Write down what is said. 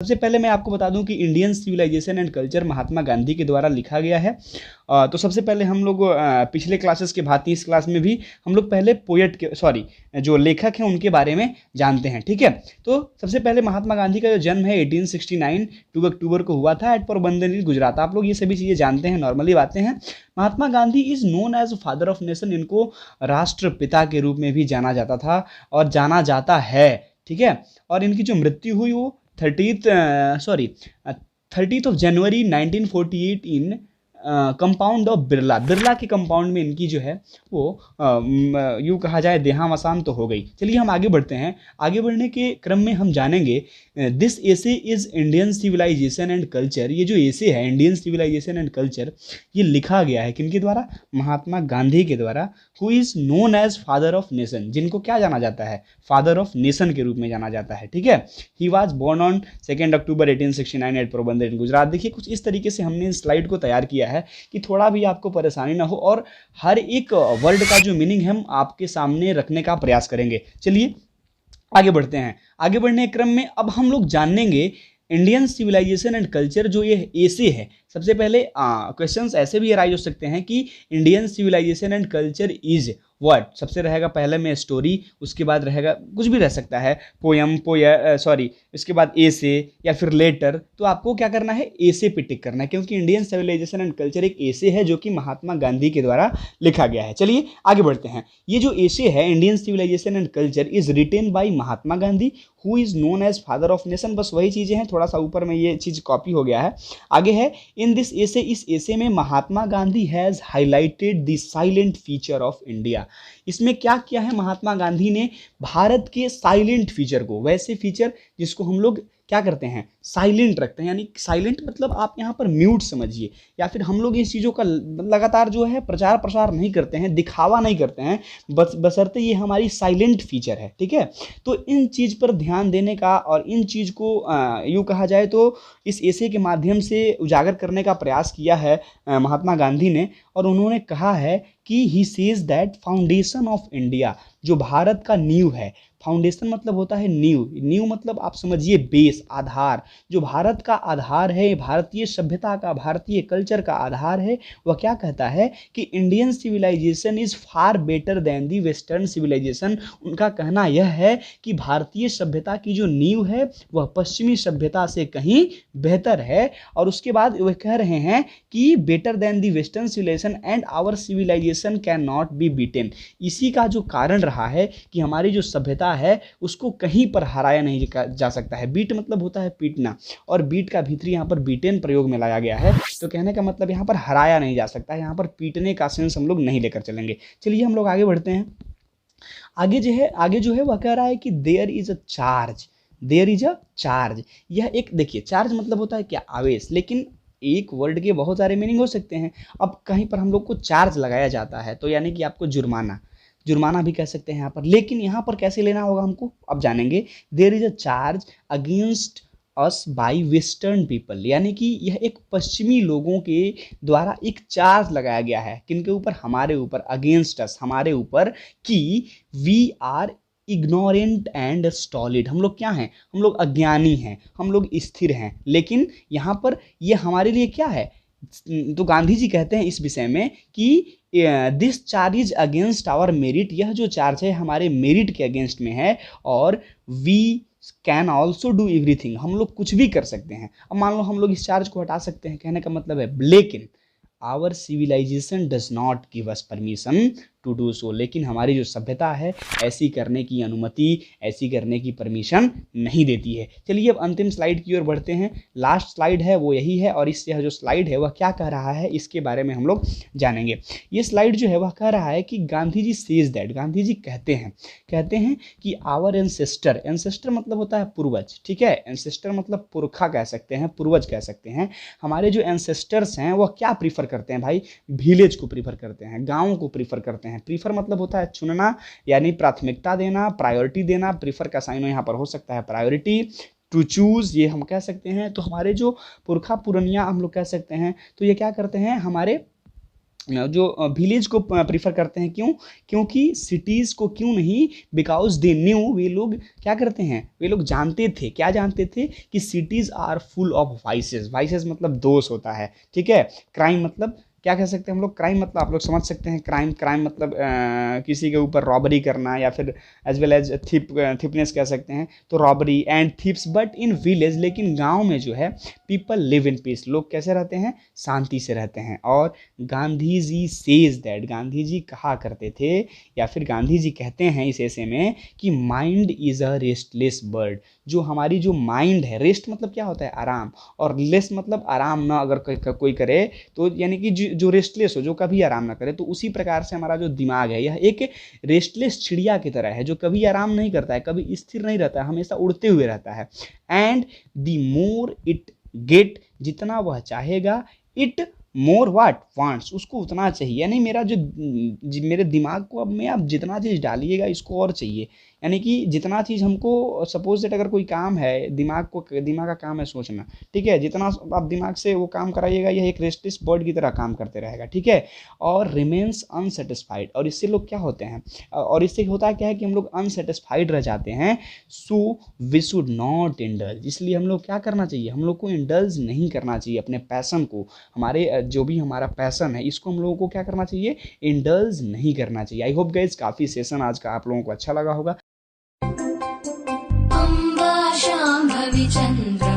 सबसे पहले मैं आपको बता दूं कि इंडियन सिविलाइजेशन एंड कल्चर महात्मा गांधी के द्वारा लिखा गया है। तो सबसे पहले हम लोग पिछले क्लासेस के भांति इस क्लास में भी हम लोग पहले पोएट के जो लेखक हैं उनके बारे में जानते हैं, ठीक है। तो सबसे पहले महात्मा गांधी का जो जन्म है 1869 2 अक्टूबर को हुआ था एट पोरबंदर गुजरात। आप लोग ये सभी चीज़ें जानते हैं, नॉर्मली बातें हैं। Mahatma Gandhi is known as father of nation, इनको राष्ट्रपिता के रूप में भी जाना जाता था और जाना जाता है, ठीक है। और इनकी जो मृत्यु हुई वो 30 जनवरी 1948 इन कंपाउंड ऑफ बिरला के कंपाउंड में इनकी जो है वो यूँ कहा जाए देहावसान तो हो गई। चलिए हम आगे बढ़ते हैं। आगे बढ़ने के क्रम में हम जानेंगे this essay is Indian civilization and culture. ये जो एसे है इंडियन सिविलाइजेशन एंड कल्चर, ये लिखा गया है किनके द्वारा? महात्मा गांधी के द्वारा, who is known as father of nation, जिनको क्या जाना जाता है? फादर ऑफ नेशन के रूप में जाना जाता है, ठीक है। He was born on 2 October 1869 at Porbandar in Gujarat. देखिए कुछ इस तरीके से हमने इस स्लाइड को तैयार किया है कि थोड़ा भी आपको परेशानी ना हो और हर एक वर्ड का जो मीनिंग हम आपके सामने रखने का प्रयास करेंगे। चलिए आगे बढ़ते हैं। आगे बढ़ने के क्रम में अब हम लोग जानेंगे इंडियन सिविलाइजेशन एंड कल्चर जो ये एसे है। सबसे पहले क्वेश्चंस ऐसे भी राइज हो सकते हैं कि Indian civilization and culture is what. सबसे रहेगा पहले में स्टोरी, उसके बाद रहेगा कुछ भी रह सकता है, पोयम उसके बाद एसे या फिर लेटर। तो आपको क्या करना है? एसे पे टिक करना है, क्योंकि इंडियन सिविलाइजेशन एंड कल्चर एक एसे है जो कि महात्मा गांधी के द्वारा लिखा गया है। चलिए आगे बढ़ते हैं। ये जो एसे है Indian civilization and culture is written by Mahatma Gandhi who is known as father of nation. बस वही चीज़ें हैं, थोड़ा सा ऊपर में ये चीज़ कॉपी हो गया है। आगे है इन दिस एसे, इस एसे में Mahatma Gandhi has highlighted the silent feature of India. इसमें क्या किया है महात्मा गांधी ने? भारत के साइलेंट फीचर को, वैसे फीचर जिसको हम लोग क्या करते हैं? साइलेंट रखते हैं। यानी साइलेंट मतलब आप यहाँ पर म्यूट समझिए, या फिर हम लोग इस चीज़ों का लगातार जो है प्रचार प्रसार नहीं करते हैं, दिखावा नहीं करते हैं, बशर्ते ये हमारी साइलेंट फीचर है, ठीक है। तो इन चीज़ पर ध्यान देने का और इन चीज़ को यूँ कहा जाए तो इस एसे के माध्यम से उजागर करने का प्रयास किया है महात्मा गांधी ने। और उन्होंने कहा है कि he says that foundation of India, जो भारत का नींव है, फाउंडेशन मतलब होता है नींव, नींव मतलब आप समझिए बेस, आधार। जो भारत का आधार है, भारतीय सभ्यता का, भारतीय कल्चर का आधार है, वह क्या कहता है कि Indian civilization is far better than the western civilization. उनका कहना यह है कि भारतीय सभ्यता की जो नींव है वह पश्चिमी सभ्यता से कहीं बेहतर है। और उसके बाद वह कह रहे हैं कि better than the western civilization and our civilization can not be beaten. इसी का जो कारण रहा है कि हमारी जो सभ्यता है उसको कहीं पर हराया नहीं जा सकता है। बीट मतलब होता है पीटना, और बीट का भीतरी यहाँ पर बीटेन प्रयोग में लाया गया है। तो कहने का मतलब यहाँ पर हराया नहीं जा सकता है, यहाँ पर पीटने का सेंस हम लोग नहीं लेकर चलेंगे। चलिए हम लोग आगे बढ़ते हैं। आगे जो है वह कह रहा है कि there is a charge, there is a charge. यह एक, देखिए चार्ज मतलब होता है क्या? आवेश। लेकिन एक वर्ड के बहुत सारे मीनिंग हो सकते हैं। अब कहीं पर हम लोग को चार्ज लगाया जाता है तो यानी कि आपको जुर्माना भी कह सकते हैं यहाँ पर। लेकिन यहाँ पर कैसे लेना होगा हमको, अब जानेंगे। There is a charge against us by western people, यानी कि यह एक पश्चिमी लोगों के द्वारा एक चार्ज लगाया गया है। किनके ऊपर? हमारे ऊपर, अगेंस्ट अस, हमारे ऊपर, कि वी आर इग्नोरेंट एंड स्टॉलिड। हम लोग क्या हैं? हम लोग अज्ञानी हैं, हम लोग स्थिर हैं। लेकिन यहाँ पर ये हमारे लिए क्या है? तो गांधी जी कहते हैं इस विषय में कि this charge is against our merit, यह जो चार्ज है हमारे मेरिट के अगेंस्ट में है। और we can also do everything, हम लोग कुछ भी कर सकते हैं। अब मान लो हम लोग इस चार्ज को हटा सकते हैं, कहने का मतलब है। लेकिन our civilization does not give us permission to do so, लेकिन हमारी जो सभ्यता है ऐसी करने की अनुमति, ऐसी करने की परमिशन नहीं देती है। चलिए अब अंतिम स्लाइड की ओर बढ़ते हैं। लास्ट स्लाइड है वो यही है, और इससे जो स्लाइड है वह क्या कह रहा है इसके बारे में हम लोग जानेंगे। ये स्लाइड जो है वह कह रहा है कि गांधी जी सेज दैट, गांधी जी कहते हैं कि आवर एंसेस्टर, एंसेस्टर मतलब होता है पूर्वज, ठीक है। एंसेस्टर मतलब पुरखा कह सकते हैं, पूर्वज कह सकते हैं। हमारे जो एंसेस्टर्स हैं वह क्या प्रीफर करते हैं भाई? विलेज को प्रीफर करते हैं, गाँव को प्रीफर करते हैं। प्रीफर मतलब होता है चुनना, यानी प्राथमिकता देना, प्रायोरिटी देना। प्रीफर का साइन यहाँ पर हो सकता है प्रायोरिटी, टू चूज, ये हम कह सकते हैं। तो हमारे जो पुरखा पुरनिया हम लोग कह सकते हैं, तो ये क्या करते हैं? हमारे जो विलेज को प्रीफर करते हैं। क्यों? क्योंकि सिटीज़ को क्यों नहीं, बिकॉज दे न्यू, वे लोग क्या करते हैं, वे लोग जानते थे, क्या जानते थे कि cities are full of vices. Vices मतलब दोष होता है, ठीक है। क्राइम मतलब क्या कह सकते हैं हम लोग, क्राइम मतलब आप लोग समझ सकते हैं, क्राइम मतलब किसी के ऊपर रॉबरी करना, या फिर एज वेल एज थिपनेस कह सकते हैं, तो robbery and thief's. But in village, लेकिन गांव में जो है, पीपल लिव इन पीस, लोग कैसे रहते हैं, शांति से रहते हैं। और गांधी जी सेज दैट, गांधी जी कहा करते थे, या फिर गांधी जी कहते हैं इस ऐसे में कि mind is a restless bird. जो हमारी जो माइंड है, रेस्ट मतलब क्या होता है, आराम, और लेस मतलब आराम ना अगर कोई करे तो, यानी कि जो रेस्टलेस हो, जो कभी आराम ना करे, तो उसी प्रकार से हमारा जो दिमाग है, यह एक रेस्टलेस चिड़िया की तरह है, जो कभी आराम नहीं करता है, कभी स्थिर नहीं रहता है, हमेशा उड़ते हुए रहता है। And the more it get, जितना वह चाहेगा, इट मोर वाट वांट्स, उसको उतना चाहिए। यानी मेरा मेरे दिमाग को अब में आप जितना चीज़ डालिएगा, इसको और चाहिए। यानी कि जितना चीज़ हमको, सपोज दैट अगर कोई काम है, दिमाग का काम है सोचना, ठीक है, जितना आप दिमाग से वो काम कराइएगा, यह एक रेस्टलेस बर्ड की तरह काम करते रहेगा, ठीक है। और रिमेन्स अनसेटिस्फाइड, और इससे लोग क्या होते हैं, और इससे होता क्या है कि हम लोग अनसेटिस्फाइड रह जाते हैं। So we should not indulge, इसलिए हम लोग क्या करना चाहिए, हम लोग को इंडल्ज नहीं करना चाहिए अपने पैशन को, हमारे जो भी हमारा पैशन है, इसको हम लोगों को क्या करना चाहिए, इंडल्ज नहीं करना चाहिए। आई होप गाइज काफ़ी सेशन आज का आप लोगों को अच्छा लगा होगा। अम्बा शाम्भवी चन्द्र